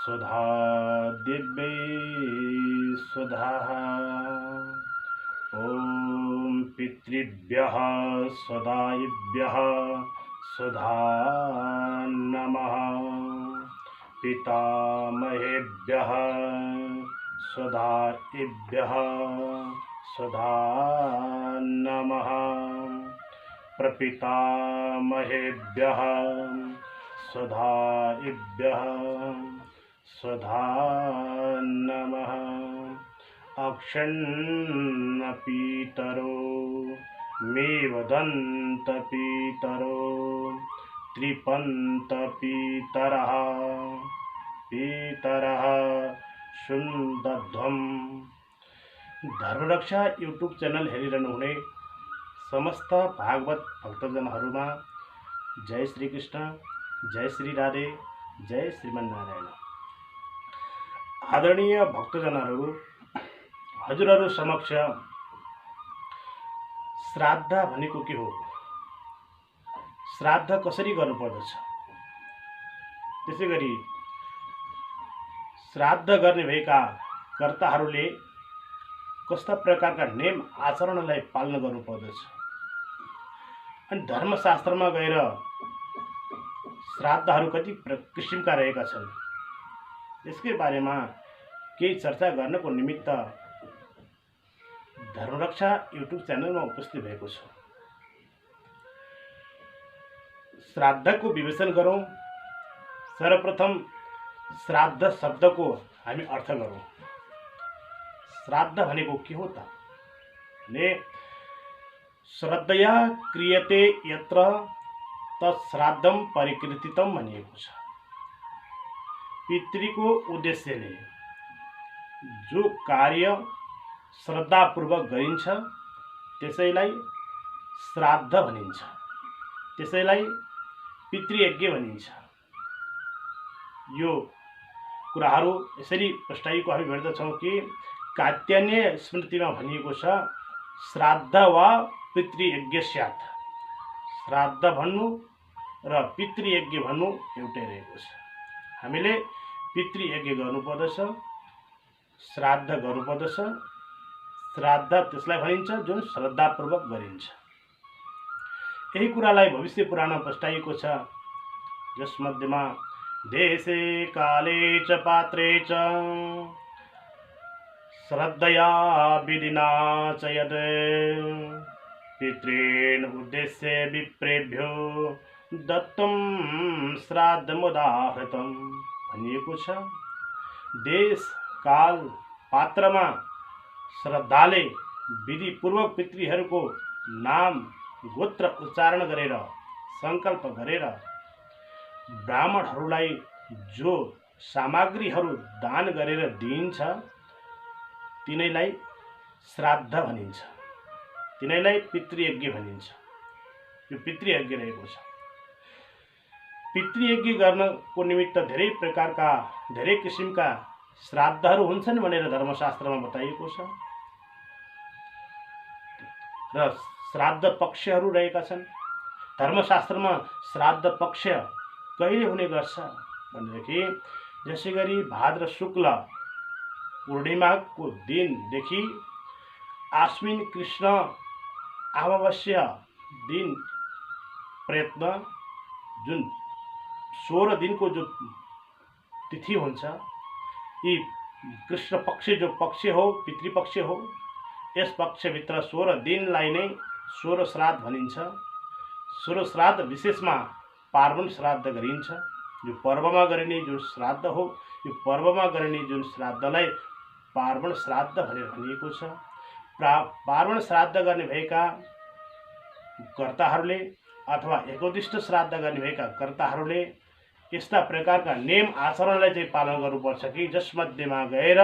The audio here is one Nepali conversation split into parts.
सुधा दिव्यै सुधाः ॐ पितृभ्यः सदायिभ्यः सुधा नमः। पितामहेभ्यः सुधाभ्यः सुधा नमः। प्रपितामहेभ्यः सुधाभ्यः सुधा नमः। अक्षण्णपीतरो मे वदन्तपीतरो त्रिपन्तपीतरः पीतरः सुन्दध्वम्। धर्मरक्षा यूट्यूब चैनल हेरिरहनुहुने समस्त भागवत भक्तजनहरूमा जय श्री कृष्ण, जय श्री राधे, जय श्रीमन्नारायण। आदरणीय भक्तजनहरू, हजुरहरू समक्ष श्राद्ध भनेको के हो, श्राद्ध कसरी गर्नुपर्दछ, त्यसैगरी श्राद्ध गर्ने भएका कर्ताहरूले कस्ता प्रकारका नेम आचरणलाई पालन गर्नुपर्दछ, अनि धर्मशास्त्रमा गएर श्राद्धहरू कति किसिमका रहेका छन्, यसकै बारेमा केही चर्चा गर्नको निमित्त धर्मरक्षा यूट्यूब च्यानलमा उपस्थित भएको छु। श्राद्धको विवेचन गरौँ। सर्वप्रथम श्राद्ध शब्दको हामी अर्थ गरौँ। श्राद्ध भनेको के हो त? ने श्रद्धया क्रियते यत्र तत्श्राद्धम परिकीर्तितम भनिएको छ। पितृको उद्देश्यले जो कार्य श्रद्धापूर्वक गरिन्छ त्यसैलाई श्राद्ध भनिन्छ, त्यसैलाई पितृयज्ञ भनिन्छ। यो कुराहरू यसरी प्रष्टाइको हामी भेट्दछौँ कि कात्यायन स्मृतिमा भनिएको छ, श्राद्ध वा पितृयज्ञ स्यात्। श्राद्ध भन्नु र पितृयज्ञ भन्नु एउटै रहेको छ। हामीले पितृयज्ञ गर्नुपर्दछ, श्राद्ध गर्नुपर्दछ। श्राद्ध त्यसलाई भनिन्छ जुन श्रद्धापूर्वक गरिन्छ। यही कुरालाई भविष्य पुराणमा प्रस्ताविएको छ, जसमध्येमा देशे काले च पात्रे च श्रद्धया विधिना च यद् पितॄन् उद्देश्य विप्रेभ्यो दत्तं श्राद्धमुदाहृतं भनिएको छ। देश काल पात्रमा श्रद्धाले विधिपूर्वक पितृहरूको नाम गोत्र उच्चारण गरेर संकल्प गरेर ब्राह्मणहरूलाई जो सामग्रीहरू दान गरेर दिइन्छ तिनैलाई श्राद्ध भनिन्छ, तिनैलाई पितृयज्ञ भनिन्छ। यो पितृयज्ञ रहेको छ। पितृयज्ञ गर्नको निमित्त धेरै प्रकारका धेरै किसिमका श्राद्धहरू हुन्छन् भनेर धर्मशास्त्रमा बताइएको छ र श्राद्ध पक्षहरू रहेका छन्। धर्मशास्त्रमा श्राद्ध पक्ष कहिले हुने गर्छ भनेदेखि जसै गरी भाद्र शुक्ल पूर्णिमाको दिनदेखि आश्विन कृष्ण अमावस्या दिन प्रयत्न जुन 16 दिनको जो तिथि हुन्छ, यी कृष्ण पक्ष जो पक्ष हो पितृपक्ष हो, यस पक्षभित्र 16 दिनलाई नै 16 श्राद्ध भनिन्छ। 16 श्राद्ध विशेषमा पार्वण श्राद्ध गरिन्छ। यो पर्वमा गरिने जुन श्राद्ध हो, यो पर्वमा गरिने जुन श्राद्धलाई पार्वण श्राद्ध भनेर भनिएको छ। पार्वण श्राद्ध गर्ने भएका कर्ताहरूले अथवा एकोदिष्ट श्राद्ध गर्ने भएका कर्ताहरूले यस्ता प्रकारका नेम आचरणलाई चाहिँ पालन गर्नुपर्छ कि जसमध्येमा गएर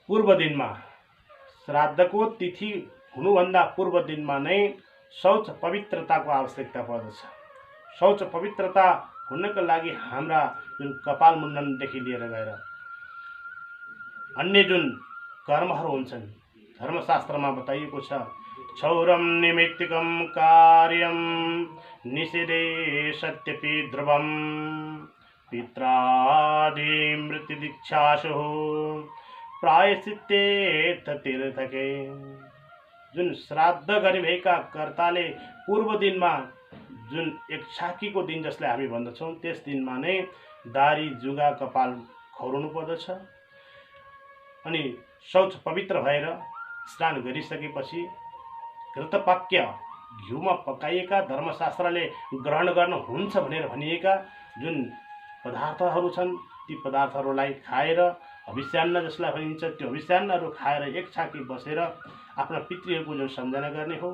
पूर्व दिनमा श्राद्धको तिथि हुनुभन्दा पूर्व दिनमा नै शौच पवित्रताको आवश्यकता पर्दछ। शौच पवित्रता हुनको लागि हाम्रा जुन कपाल मुण्डनदेखि लिएर गएर अन्य जुन कर्महरू हुन्छन् धर्मशास्त्रमा बताइएको छ, क्षौरम निमित्तिकम कार्यम निषेधे सत्यपि ध्रुवम पित्रादि मृत्युदीक्षासु प्रायश्चित्ते तीर्थके। जुन श्राद्ध गर्ने भएका कर्ताले पूर्व दिनमा जुन एक छाकीको दिन जसलाई हामी भन्दछौँ त्यस दिनमा नै दारी जुगा कपाल खौराउनु पर्दछ। अनि शौच पवित्र भएर स्नान गरिसकेपछि घृतपाक्य घिउमा पकाइएका धर्मशास्त्रले ग्रहण गर्न हुन्छ भनेर भनिएका जुन पदार्थहरू छन् ती पदार्थहरूलाई खाएर हविष्यान्न जसलाई भनिन्छ त्यो हविष्यान्नहरू खाएर एक छाकी बसेर आफ्ना पितृहरूको जुन सम्झना गर्ने हो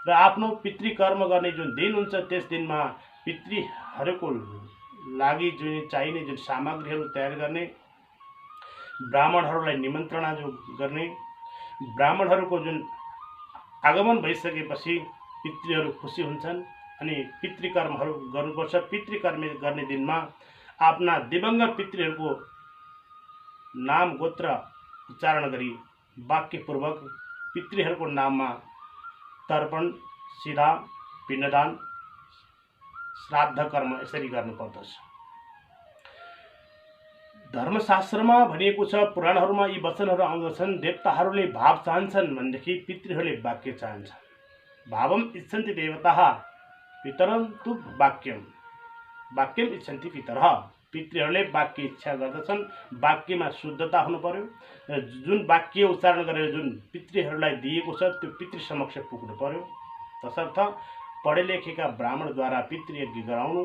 र आफ्नो पितृकर्म गर्ने जुन दिन हुन्छ त्यस दिनमा पितृहरूको लागि जुन चाहिने जुन सामग्रीहरू तयार गर्ने, ब्राह्मणहरूलाई निमन्त्रणा जो गर्ने, ब्राह्मणहरूको जुन आगमन भइसकेपछि पितृहरू खुसी हुन्छन् अनि पितृकर्महरू गर्नुपर्छ। पितृकर्म गर्ने दिनमा आफ्ना दिवंगत पितृहरूको नाम गोत्र उच्चारण गरी वाक्यपूर्वक पितृहरूको नाममा तर्पण, सिधा, पिण्डदान, श्राद्ध कर्म यसरी गर्नुपर्दछ। धर्मशास्त्रमा भनिएको छ, पुराणहरूमा यी वचनहरू आउँदछन्, देवताहरूले भाव चाहन्छन् भनेदेखि पितृहरूले वाक्य चाहन्छन्। भावम इच्छन्ति देवताः पितरं तु वाक्यम, वाक्यम इच्छन्ति पितरः। पितृहरूले वाक्य इच्छा गर्दछन्, वाक्यमा शुद्धता हुनु पर्यो। जुन वाक्य उच्चारण गरेर जुन पितृहरूलाई दिएको छ त्यो पितृ समक्ष पुग्नु पर्यो। तसर्थ पढे लेखेका ब्राह्मणद्वारा पितृयज्ञ गराउनु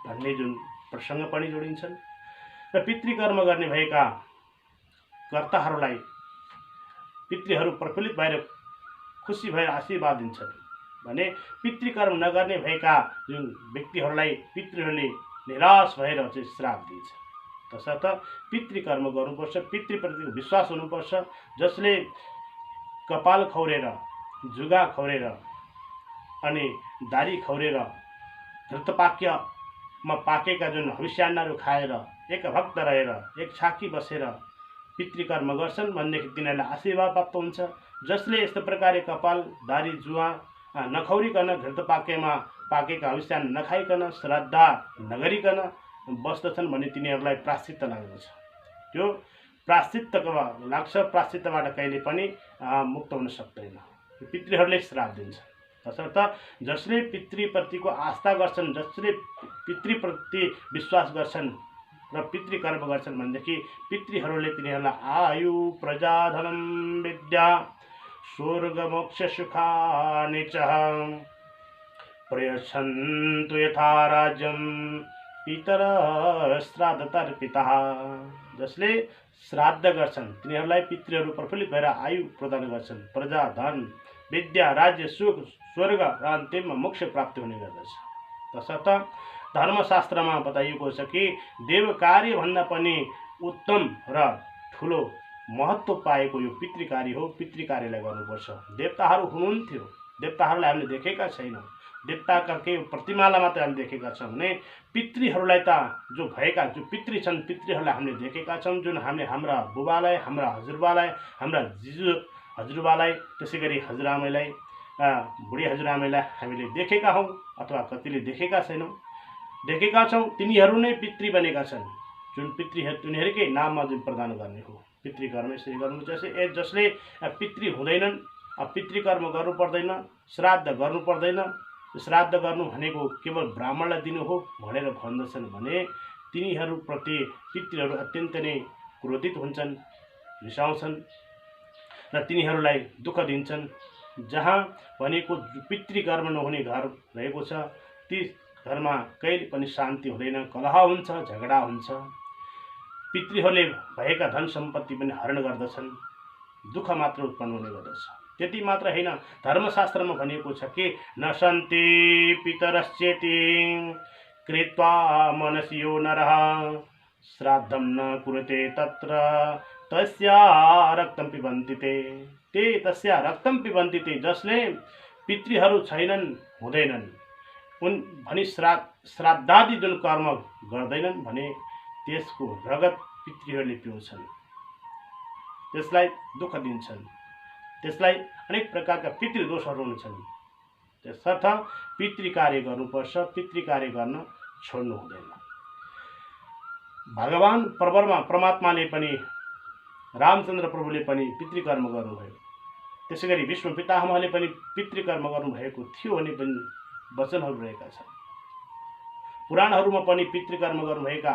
भन्ने जुन प्रसङ्ग पनि जोडिन्छन् र पितृकर्म गर्ने भएका कर्ताहरूलाई पितृहरू प्रफुल्लित भएर खुसी भएर आशीर्वाद दिन्छन् भने पितृकर्म नगर्ने भएका जुन व्यक्तिहरूलाई पितृहरूले निराश भएर चाहिँ श्राप दिन्छ। तसर्थ पितृकर्म गर्नुपर्छ, पितृप्रतिको विश्वास हुनुपर्छ। जसले कपाल खौरेर, जुगा खौरेर अनि दारी खौरेर घृतपाक्यमा पाकेका जुन हविष्यान्नहरू खाएर एक भक्त रहेर एक छाकी बसेर पितृकर्म गर्छन् भनेदेखि तिनीहरूलाई आशीर्वाद प्राप्त हुन्छ। जसले यस्तो प्रकारले कपाल, दारी, जुवा नखौरिकन घृतपाक्यमा पाकेका हविष्यान्न नखाइकन श्रद्धा नगरिकन बस्दछन् भने तिनीहरूलाई प्राश्चित्त लाग्दछ। त्यो प्राश्चित्तको लाग्छ, प्राश्चित्तबाट कहिले पनि मुक्त हुन सक्दैन। पितृहरूले श्राप दिन्छ। तसर्थ जसले पितृप्रतिको आस्था गर्छन्, जसले पितृप्रति विश्वास गर्छन् र पितृकर्म गर्छन् भनेदेखि पितृहरूले तिनीहरूलाई आयु, प्रजाधनम, विद्या, स्वर्ग, मोक्ष, सुखानि च प्रयच्छन्तु यथा राज्यम पितर श्राद्ध तर्पितः। जसले श्राद्ध गर्छन् तिनीहरूलाई पितृहरू प्रफुल्लित भएर आयु प्रदान गर्छन्, प्रजा, धन, विद्या, राज्य, सुख, स्वर्ग र अन्तिममा मोक्ष प्राप्ति हुने गर्दछ। तसर्थ धर्मशास्त्रमा बताइएको छ कि देव कार्य भन्दा पनि उत्तम र ठुलो महत्त्व पाएको यो पितृकार्य हो। पितृकार्यलाई गर्नुपर्छ। देवताहरू हुनुहुन्थ्यो, देवताहरूलाई हामीले देखेका छैनौँ, देवताका केही प्रतिमालाई मात्र हामीले देखेका छौँ भने पितृहरूलाई त जो भएका जो पितृ छन् पितृहरूलाई हामीले देखेका छौँ। जुन हामीले हाम्रा बुबालाई, हाम्रा हजुरबालाई, हाम्रा जिजु हजुरबालाई, त्यसै गरी हजुरआमैलाई, बुढी हजुरआमैलाई हामीले देखेका हौँ अथवा कतिले देखेका छैनौँ, देखेका छौँ। तिनीहरू नै पितृ बनेका छन्। जुन पितृ तिनीहरूकै नाममा जुन प्रदान गर्ने हो पितृकर्म यसरी गर्नु। जसले पितृ हुँदैनन्, पितृकर्म गर्नु पर्दैन, श्राद्ध गर्नु पर्दैन, श्राद्ध गर्नु भनेको केवल ब्राह्मणलाई दिनु हो भनेर भन्दछन् भने तिनीहरूप्रति पितृहरू अत्यन्त नै क्रोधित हुन्छन्, रिसाउँछन् र तिनीहरूलाई दुःख दिन्छन्। जहाँ भनेको पितृकर्म नहुने घर रहेको छ ती घरमा कहिले पनि शान्ति हुँदैन, कलह हुन्छ, झगडा हुन्छ। पितृहरूले भएका धन सम्पत्ति पनि हरण गर्दछन्, दुःख मात्र उत्पन्न हुने गर्दछ। त्यति मात्र होइन, धर्मशास्त्रमा भनिएको छ कि न सन्ति पितरश्चेति कृत्वा मनसि यो नरः श्राद्धं न कुरुते तत्र तस्या रक्तं पिबन्ति ते तस्या रक्तं पिबन्ति ते। जसले पितृहरू छैनन्, हुँदैनन्, उन भनी श्राद्धादि जुन कर्म गर्दैनन् भने त्यसको रगत पितृहरूले पिउँछन्, त्यसलाई दुःख दिन्छन्, त्यसलाई अनेक प्रकारका पितृदोषहरू हुन्छन्। त्यसर्थ पितृ कार्य गर्नुपर्छ, पितृ कार्य गर्न छोड्नु हुँदैन। भगवान परमात्माले पनि रामचन्द्र प्रभुले पनि पितृकर्म गर्नुभयो। त्यसै गरी विष्णु पितामहले पनि पितृकर्म गर्नुभएको थियो भन्ने पनि वचनहरू रहेका छन्। पुराणहरूमा पनि पितृकर्म गर्नुभएका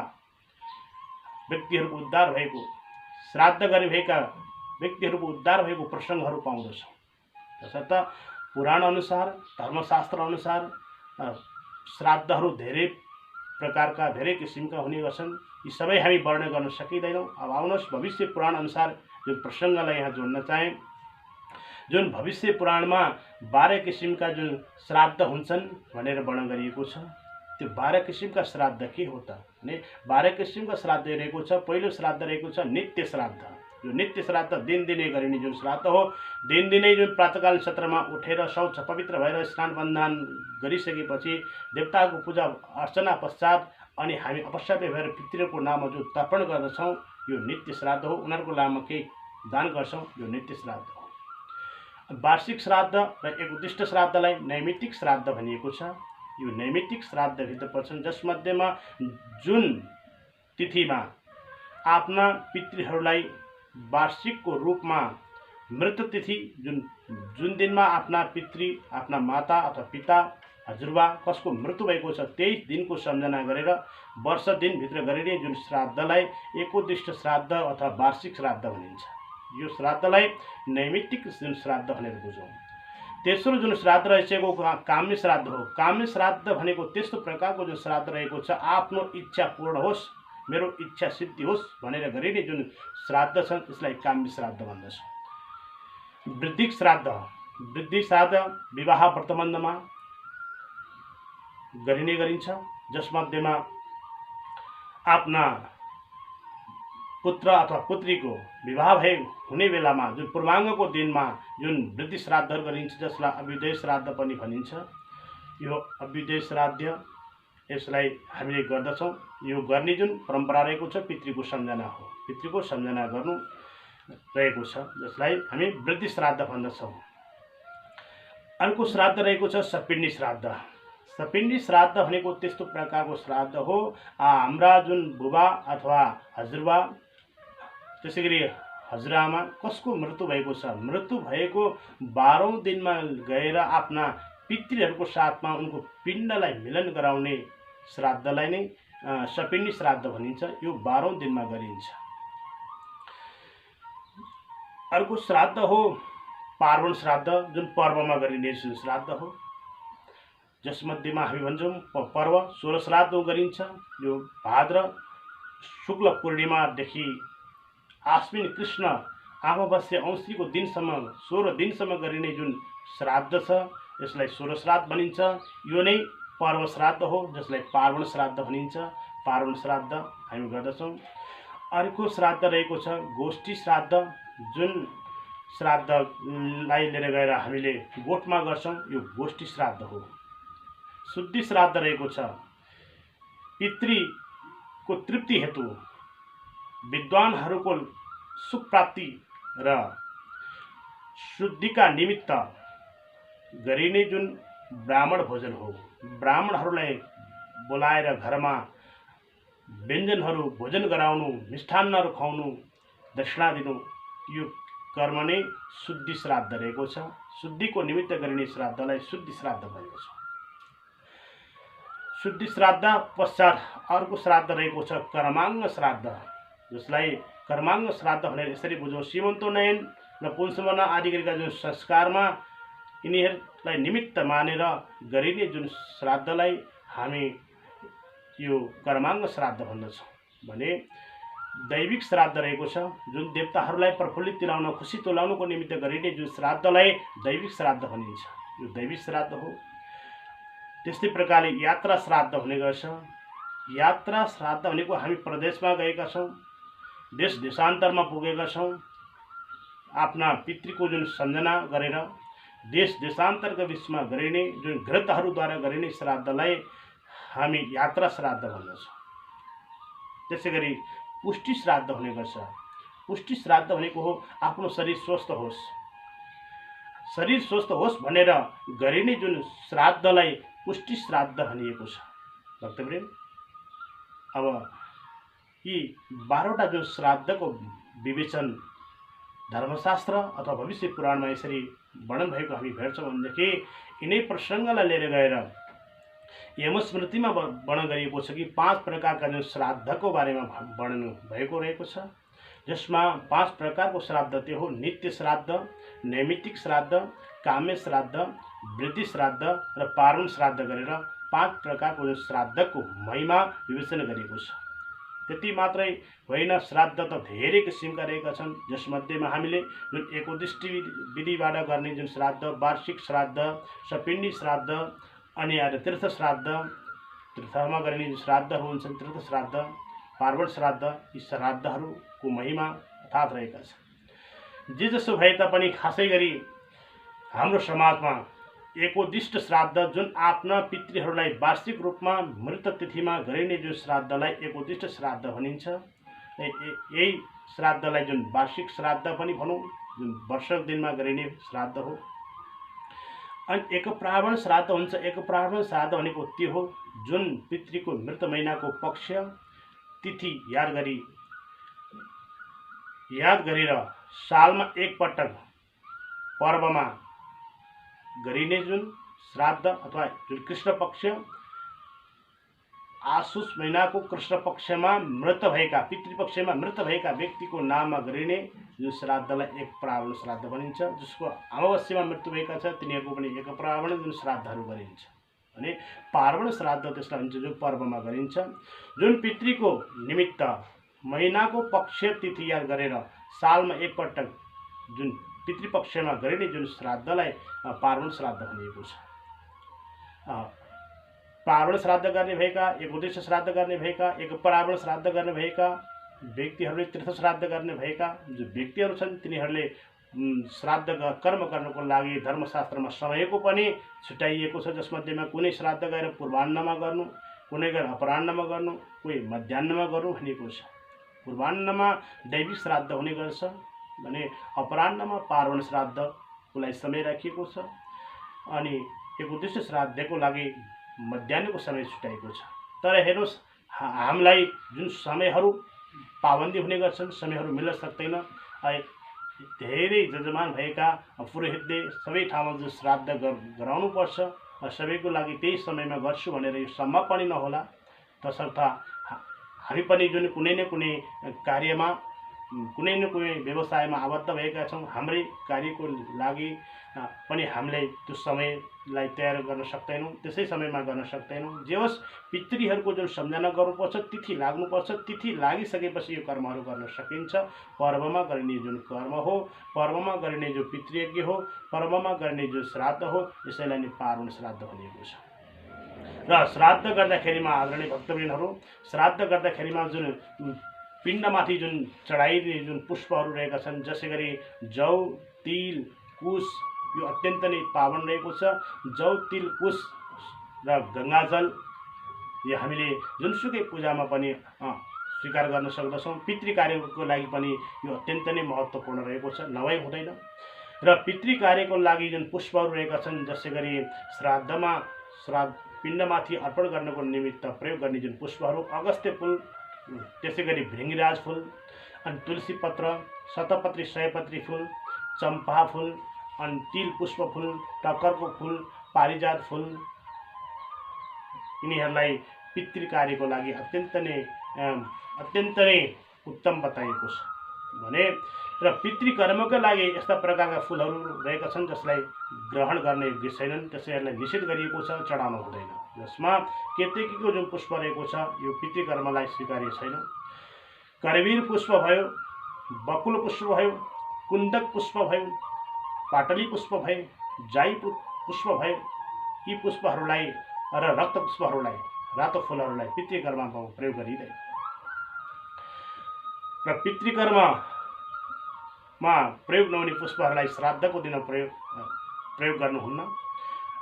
व्यक्तिहरूको उद्धार भएको, श्राद्ध गरेका व्यक्तिहरूको उद्धार भएको प्रसङ्गहरू पाउँदछौँ। तसर्थ पुराण अनुसार, धर्मशास्त्र अनुसार श्राद्धहरू धेरै प्रकारका, धेरै किसिमका हुने गर्छन्। यी सबै हामी वर्णन गर्न सकिँदैनौँ। अब आउनुहोस् भविष्य पुराण अनुसार जुन प्रसङ्गलाई यहाँ जोड्न चाहे, जुन भविष्य पुराणमा 12 किसिमका जुन श्राद्ध हुन्छन् भनेर वर्णन गरिएको छ। त्यो 12 किसिमका श्राद्ध के हो त भने 12 किसिमका श्राद्ध रहेको छ। पहिलो श्राद्ध रहेको छ नित्य श्राद्ध। यो नित्य श्राद्ध दिनदिनै गरिने जुन श्राद्ध हो, दिनदिनै जुन प्रातःकालीन सत्रमा उठेर शौच पवित्र भएर स्नान बन्दान गरिसकेपछि देवताको पूजा अर्चना पश्चात अनि हामी अपश्चापे भएर पितृको नाममा जो तर्पण गर्दछौँ यो नित्य श्राद्ध हो। उनीहरूको नाममा केही दान गर्छौँ, यो नित्य श्राद्ध हो। वार्षिक श्राद्ध र एक उद्दिष्ट श्राद्धलाई नैमित्तिक श्राद्ध भनिएको छ। यो नैमित्तिक श्राद्धभित्र पर्छन् जसमध्येमा जुन तिथिमा आफ्ना पितृहरूलाई वार्षिकको रूपमा मृत तिथि, जुन दिनमा आफ्ना पितृ, आफ्ना माता अथवा पिता, हजुरबा कसको मृत्यु भएको छ त्यही दिनको सम्झना गरेर वर्ष दिनभित्र गरिने जुन श्राद्धलाई एकोद्दिष्ट श्राद्ध अथवा वार्षिक श्राद्ध भनिन्छ। यो श्राद्धलाई नैमित्तिक जुन श्राद्ध भनेर बुझौँ। तेस्रो जुन श्राद्ध रहेको काम्य श्राद्ध हो। काम्य श्राद्ध भनेको त्यस्तो प्रकारको जुन श्राद्ध रहेको छ, आफ्नो इच्छा पूर्ण होस्, मेरो इच्छा सिद्धि होस् भनेर गरिने जुन श्राद्ध छन् त्यसलाई काम्य श्राद्ध भन्दछ। वृद्धिक श्राद्ध, वृद्धि श्राद्ध विवाह व्रतबन्धमा गरिने गरिन्छ, जसमध्येमा आफ्ना पुत्र अथवा पुत्रीको विवाह हुने बेलामा जुन पूर्वाङ्गको दिनमा जुन वृद्धि श्राद्धहरू गरिन्छ जसलाई अभ्युदय श्राद्ध पनि भनिन्छ। यो अभ्युदय श्राद्ध यसलाई हामीले गर्दछौँ। यो गर्ने जुन परम्परा रहेको छ पितृको सम्झना हो, पितृको सम्झना गर्नु रहेको छ जसलाई हामी वृद्धि श्राद्ध भन्दछौँ। अर्को श्राद्ध रहेको छ सपिण्डी श्राद्ध। सपिण्डी श्राद्ध भनेको त्यस्तो प्रकारको श्राद्ध हो, हाम्रा जुन बुबा अथवा हजुरबा त्यसै गरी हजुरआमा कसको मृत्यु भएको छ, मृत्यु भएको 12औं दिनमा गएर आफ्ना पितृहरूको साथमा उनको पिण्डलाई मिलन गराउने श्राद्धलाई नै सपिण्डी श्राद्ध भनिन्छ। यो 12औं दिनमा गरिन्छ। अर्को श्राद्ध हो पार्वण श्राद्ध, जुन पर्वमा गरिने श्राद्ध हो, जसमध्येमा हामी भन्छौँ पर्व 16 श्राद्ध गरिन्छ। यो भाद्र शुक्ल पूर्णिमादेखि आश्विन कृष्ण अमावस्या औँसीको दिनसम्म 16 दिनसम्म गरिने जुन श्राद्ध छ यसलाई 16 श्राद्ध भनिन्छ। यो नै पर्व श्राद्ध हो जसलाई पार्वण श्राद्ध भनिन्छ। पार्वण श्राद्ध हामी गर्दछौँ। अर्को श्राद्ध रहेको छ गोष्ठी श्राद्ध, जुन श्राद्धलाई लिएर गएर हामीले गोठमा गर्छौँ, यो गोष्ठी श्राद्ध हो। शुद्धि श्राद्ध रहेको छ पितृको तृप्ति हेतु विद्वानहरूको सुख प्राप्ति र शुद्धिका निमित्त गरिने जुन ब्राह्मण भोजन हो। ब्राह्मणहरूलाई बोलाएर घरमा व्यञ्जनहरू भोजन गराउनु, मिष्ठान्नहरू खुवाउनु, दक्षिणा दिनु, यो कर्म नै शुद्धि श्राद्ध रहेको छ। शुद्धिको निमित्त गरिने श्राद्धलाई शुद्धि श्राद्ध भनेको छ। शुद्धि श्राद्ध पश्चात अर्को श्राद्ध रहेको छ कर्माङ्ग श्राद्ध, जसलाई कर्माङ्ग श्राद्ध भनेर यसरी बुझौँ। सीमन्तोन्नयन र पुंसवन आदि गरेका जुन संस्कारमा यिनीहरूलाई निमित्त मानेर गरिने जुन श्राद्धलाई हामी यो कर्माङ्ग श्राद्ध भन्दछौँ। भने दैविक श्राद्ध रहेको छ, जुन देवताहरूलाई प्रफुल्लित तुल्याउन, खुसी तुल्याउनको निमित्त गरिने जुन श्राद्धलाई दैविक श्राद्ध भनिन्छ, यो दैविक श्राद्ध हो। त्यस्तै प्रकारले यात्रा श्राद्ध हुने गर्छ। यात्रा श्राद्ध भनेको हामी प्रदेशमा गएका छौँ, देश देशान्तरमा पुगेका छौँ, आफ्ना पितृको जुन सम्झना गरेर देश देशान्तरका बिचमा गरिने जुन घृतहरूद्वारा गरिने श्राद्धलाई हामी यात्रा श्राद्ध भन्दछौँ। त्यसै गरी पुष्टि श्राद्ध हुने गर्छ। पुष्टि श्राद्ध भनेको हो आफ्नो शरीर स्वस्थ होस्, शरीर स्वस्थ होस् भनेर गरिने जुन श्राद्धलाई पुष्टि श्राद्ध भनिएको छ। भक्तवृन्द, अब यी 12वटा जुन श्राद्धको विवेचन धर्मशास्त्र अथवा भविष्य पुराणमा यसरी वर्णन भएको हामी भेट्छौँ भनेदेखि यिनै प्रसङ्गलाई लिएर गएर यमस्मृतिमा वर्णन गरिएको छ कि 5 प्रकारका जुन श्राद्धको बारेमा वर्णन भएको रहेको छ, जसमा 5 प्रकारको श्राद्ध त्यो हो नित्य श्राद्ध, नैमित्तिक श्राद्ध, काम्य श्राद्ध, वृद्धि श्राद्ध र पार्वण श्राद्ध गरेर 5 प्रकारको जुन श्राद्धको महिमा विवेचन गरिएको छ। त्यति मात्रै होइन, श्राद्ध त धेरै किसिमका रहेका छन्, जसमध्येमा हामीले जुन एकोदृष्टि विधिबाट गर्ने जुन श्राद्ध, वार्षिक श्राद्ध, सपिण्डी श्राद्ध, अनि आएर तीर्थ श्राद्ध, तीर्थमा गरिने जुन श्राद्धहरू हुन्छन् तीर्थ श्राद्ध, पार्वण श्राद्ध, यी श्राद्धहरूको महिमा अर्थात् रहेका छन्। जे जसो भए तापनि खासै गरी हाम्रो समाजमा एकोदिष्ट श्राद्ध जुन आफ्ना पितृहरूलाई वार्षिक रूपमा मृत तिथिमा गरिने जुन श्राद्धलाई एकोदिष्ट श्राद्ध भनिन्छ। यही श्राद्धलाई जुन वार्षिक श्राद्ध पनि भनौँ, जुन वर्षक दिनमा गरिने श्राद्ध हो। अनि एक प्रावण श्राद्ध हुन्छ। एक प्रावण श्राद्ध भनेको त्यो हो जुन पितृको मृत महिनाको पक्ष तिथि याद गरेर सालमा एक पटक पर्वमा गरिने जुन श्राद्ध अथवा जुन कृष्ण पक्ष आश्विन महिनाको कृष्ण पक्षमा मृत भएका पितृपक्षमा मृत भएका व्यक्तिको नाममा गरिने जुन श्राद्धलाई एक प्रावण श्राद्ध भनिन्छ। जसको अमावस्यामा मृत्यु भएका छ तिनीहरूको पनि एक प्रावण जुन श्राद्धहरू गरिन्छ भने पार्वण श्राद्ध त्यसलाई भनिन्छ जुन पर्वमा गरिन्छ। जुन पितृको निमित्त महिनाको पक्ष तिथि याद गरेर सालमा एक पटक जुन पितृपक्षमा गरिने जुन श्राद्धलाई पार्वण श्राद्ध भनिएको छ। पार्वण श्राद्ध गर्ने भएका, एकोदिष्ट श्राद्ध गर्ने भएका, एक प्रावण श्राद्ध गर्ने भएका व्यक्तिहरूले, तीर्थ श्राद्ध गर्ने भएका जो व्यक्तिहरू छन् तिनीहरूले श्राद्ध कर्म गर्नको लागि धर्मशास्त्रमा समयको पनि छुट्याइएको छ। जसमध्येमा कुनै श्राद्ध गएर पूर्वाह्नमा गर्नु, कुनै गएर अपराह्नमा गर्नु, कोही मध्याह्नमा गर्नु भनिएको छ। पूर्वाह्नमा दैविक श्राद्ध हुने गर्छ भने अपराह्नमा पार्वण श्राद्धको लागि समय राखिएको छ। अनि एकोदिष्ट श्राद्धको लागि मध्याह्नको समय छुट्याएको छ। तर हेर्नुहोस्, हामीलाई जुन समयहरू पाबन्दी हुने गर्छन्, समयहरू मिल्न सक्दैन। धेरै जजमान भएका पुरोहितले सबै ठाउँमा जो श्राद्ध गराउनुपर्छ सबैको लागि त्यही समयमा गर्छु भनेर यो सम्भव पनि नहोला। तसर्थ हामी पनि जुन कुनै न कुनै कार्यमा, कुनै न कुनै व्यवसायमा आबद्ध भएका छौँ, हाम्रै कार्यको लागि पनि हामीले त्यो समयलाई तयार गर्न सक्दैनौँ, त्यसै समयमा गर्न सक्दैनौँ। जे होस्, पितृहरूको जुन सम्झना गर्नुपर्छ, तिथि लाग्नुपर्छ, तिथि लागिसकेपछि यो कर्महरू गर्न सकिन्छ। पर्वमा गरिने जुन कर्म हो, पर्वमा गरिने जो पितृयज्ञ हो, पर्वमा गरिने जो श्राद्ध हो, यसैलाई नै पार्वण श्राद्ध भनिएको छ। र श्राद्ध गर्दाखेरिमा आदरणीय भक्तवृन्दहरू, श्राद्ध गर्दाखेरिमा जुन पिण्डमाथि जुन चढाइदिने जुन पुष्पहरू रहेका छन्, जसै गरी जौ, तिल, कुश, यो अत्यन्त नै पावन रहेको छ। जौ, तिल, कुश र गङ्गाजल यो हामीले जुनसुकै पूजामा पनि स्वीकार गर्न सक्दछौँ। पितृ कार्यको लागि पनि यो अत्यन्त नै महत्त्वपूर्ण रहेको छ, नभई हुँदैन। र पितृ कार्यको लागि जुन पुष्पहरू रहेका छन्, जसै गरी श्राद्धमा पिण्डमाथि अर्पण गर्नको निमित्त प्रयोग गर्ने जुन पुष्पहरू अगस्त्य फुल, त्यसै गरी भृङ्गराज फुल, अनि तुलसी पत्र, शतपत्री सयपत्री फुल, चम्पा फुल, अनि तिल पुष्प फुल, टक्करको फुल, पारिजात फुल, यिनीहरूलाई पितृ कार्यको लागि अत्यन्त नै उत्तम बताइएको छ भने। र पितृकर्मका लागि यस्ता प्रकारका फुलहरू रहेका छन् जसलाई ग्रहण गर्ने योग्य छैनन्, त्यसैहरूलाई निषेध गरिएको छ, चढाउनु हुँदैन। जसमा केतकीको जुन पुष्प रहेको छ यो पितृकर्मलाई स्वीकार्य छैन। करवीर पुष्प भयो, बकुल पुष्प भयो, कुन्दक पुष्प भयो, पाटली पुष्प भयो, जाई पुष्प भयो, यी पुष्पहरूलाई र रक्त पुष्पहरूलाई, रातो फुलहरूलाई पितृकर्ममा प्रयोग गरिँदैन। र पितृकर्ममा प्रयोग नहुने पुष्पहरूलाई श्राद्धको दिन प्रयोग गर्नुहुन्न।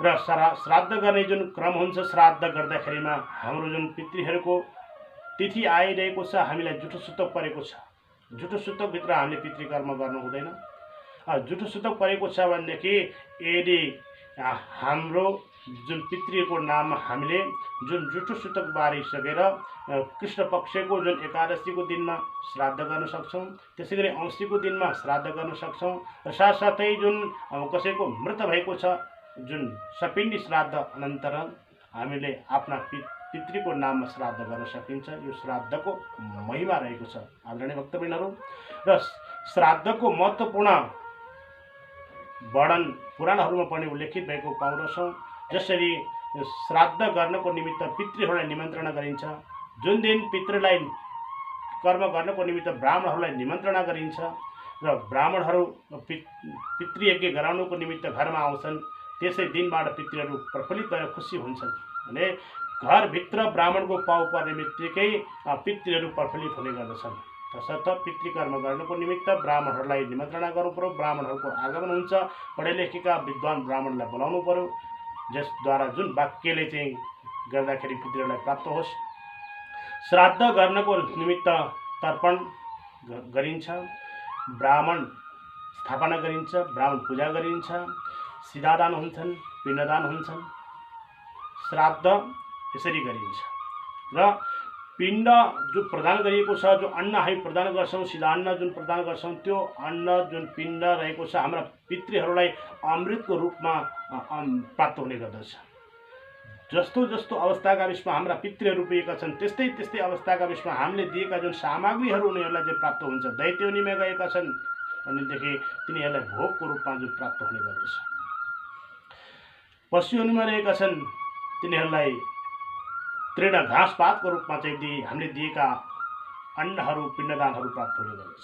र श्राद्ध गर्ने जुन क्रम हुन्छ, श्राद्ध गर्दाखेरिमा हाम्रो जुन पितृहरूको तिथि आइरहेको छ, हामीलाई जुठो सुतक परेको छ, जुठो सुतकभित्र हामीले पितृकर्म गर्नु हुँदैन। जुठो सुतक परेको छ भनेदेखि यदि हाम्रो जुन पितृको नाममा हामीले जुन जुठो सुतक बारिसकेर कृष्ण पक्षको जुन एकादशीको दिनमा श्राद्ध गर्न सक्छौँ। त्यसै गरी औँसीको दिनमा श्राद्ध गर्न सक्छौँ र साथसाथै जुन कसैको मृत भएको छ जुन सपिण्डी श्राद्ध अनन्तरम हामीले आफ्ना पितृको नाममा श्राद्ध गर्न सकिन्छ। यो श्राद्धको महिमा रहेको छ आदरणीय भक्तबहिनीहरू। र श्राद्धको महत्त्वपूर्ण वर्णन पुराणहरूमा पनि उल्लेखित भएको पाउँदछौँ। जसरी श्राद्ध गर्नको निमित्त पितृहरूलाई निमन्त्रणा गरिन्छ। जुन दिन पितृलाई कर्म गर्नको निमित्त ब्राह्मणहरूलाई निमन्त्रणा गरिन्छ र ब्राह्मणहरू पितृयज्ञ गराउनको निमित्त घरमा आउँछन्। त्यसै दिनबाट पितृहरू प्रफुल्लित भएर खुसी हुन्छन् भने घरभित्र ब्राह्मणको पाउ पर्ने बित्तिकै पितृहरू प्रफुल्लित हुने गर्दछन्। तसर्थ पितृकर्म गर्नको निमित्त ब्राह्मणहरूलाई निमन्त्रणा गर्नु पर्यो। ब्राह्मणहरूको आगमन हुन्छ। पढे लेखेका विद्वान ब्राह्मणलाई बोलाउनु पर्यो, जसद्वारा जुन वाक्यले चाहिँ गर्दाखेरि पितृहरूलाई प्राप्त होस्। श्राद्ध गर्नको निमित्त तर्पण गरिन्छ, ब्राह्मण स्थापना गरिन्छ, ब्राह्मण पूजा गरिन्छ, सिधादान हुन्छन्, पिण्डदान हुन्छन्। श्राद्ध यसरी गरिन्छ र पिण्ड जो प्रदान गरिएको छ, जो अन्न हामी प्रदान गर्छौँ, सिधान्न जुन प्रदान गर्छौँ, त्यो अन्न जुन पिण्ड रहेको छ हाम्रा पितृहरूलाई अमृतको रूपमा प्राप्त हुने गर्दछ। जस्तो जस्तो अवस्थाका बिचमा हाम्रा पितृहरू पुगेका छन् त्यस्तै त्यस्तै अवस्थाका बिचमा हामीले दिएका जुन सामग्रीहरू उनीहरूलाई चाहिँ प्राप्त हुन्छ। दैत्य योनिमा गएका छन् भनेदेखि तिनीहरूलाई भोगको रूपमा जुन प्राप्त हुने गर्दछ। पशु योनिमा रहेका छन् तिनीहरूलाई तृण घाँसपातको रूपमा चाहिँ हामीले दिएका अन्नहरू पिण्डदानहरू प्राप्त हुने गर्दछ।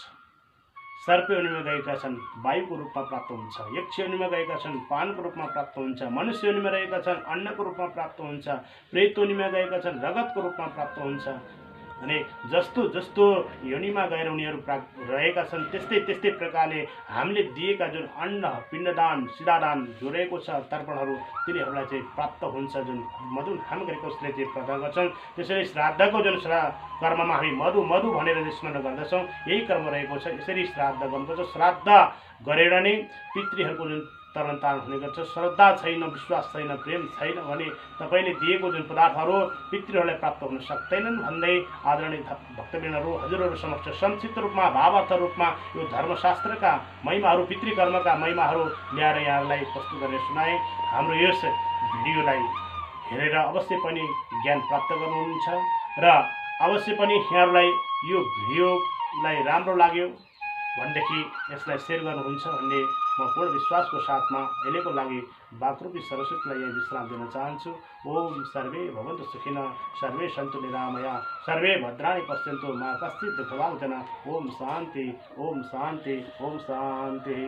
सर्प योनिमा गएका छन् वायुको रूपमा प्राप्त हुन्छ। यक्ष योनिमा गएका छन् पानको रूपमा प्राप्त हुन्छ। मनुष्य योनिमा रहेका छन् अन्नको रूपमा प्राप्त हुन्छ। प्रेत योनिमा गएका छन् रगतको रूपमा प्राप्त हुन्छ। अनि जस्तो जस्तो योनिमा गएर उनीहरू रहेका छन् त्यस्तै त्यस्तै प्रकारले हामीले दिएका जुन अन्न पिण्डदान सिधादान जो रहेको छ तर्पणहरू तिनीहरूलाई चाहिँ प्राप्त हुन्छ। जुन मधु हामी गरेको उसले चाहिँ प्रदान गर्छन्। त्यसरी श्राद्धको जुन कर्ममा हामी मधु मधु भनेर स्मरण गर्दछौँ, यही कर्म रहेको छ। यसरी श्राद्ध गर्नुपर्छ। श्राद्ध गरेर नै पितृहरूको जुन तरणतारण हुने गर्छ। श्रद्धा छैन, विश्वास छैन, प्रेम छैन भने तपाईँले दिएको जुन पदार्थहरू पितृहरूलाई प्राप्त हुन सक्दैनन् भन्दै आदरणीय भक्तबहिनीहरू हजुरहरू समक्ष संक्षिप्त रूपमा भावार्थ रूपमा यो धर्मशास्त्रका महिमाहरू पितृकर्मका महिमाहरू ल्याएर यहाँहरूलाई प्रस्तुत गरेर सुनाए। हाम्रो यस भिडियोलाई हेरेर अवश्य पनि ज्ञान प्राप्त गर्नुहुन्छ र अवश्य पनि यहाँहरूलाई यो भिडियोलाई राम्रो लाग्यो भनेदेखि यसलाई सेयर गर्नुहुन्छ भन्ने म पूर्ण विश्वासको साथमा अहिलेको लागि बागरूपी सरस्वतीलाई यहाँ विश्राम दिन चाहन्छु। ओम सर्वे भवन्तु सुखिनः, सर्वे सन्तु निरामया, सर्वे भद्राणि पश्यन्तु मा कश्चित् दुःखभाग् जनाः। ओम शान्ति, ओम शान्ति, ओम शान्ति।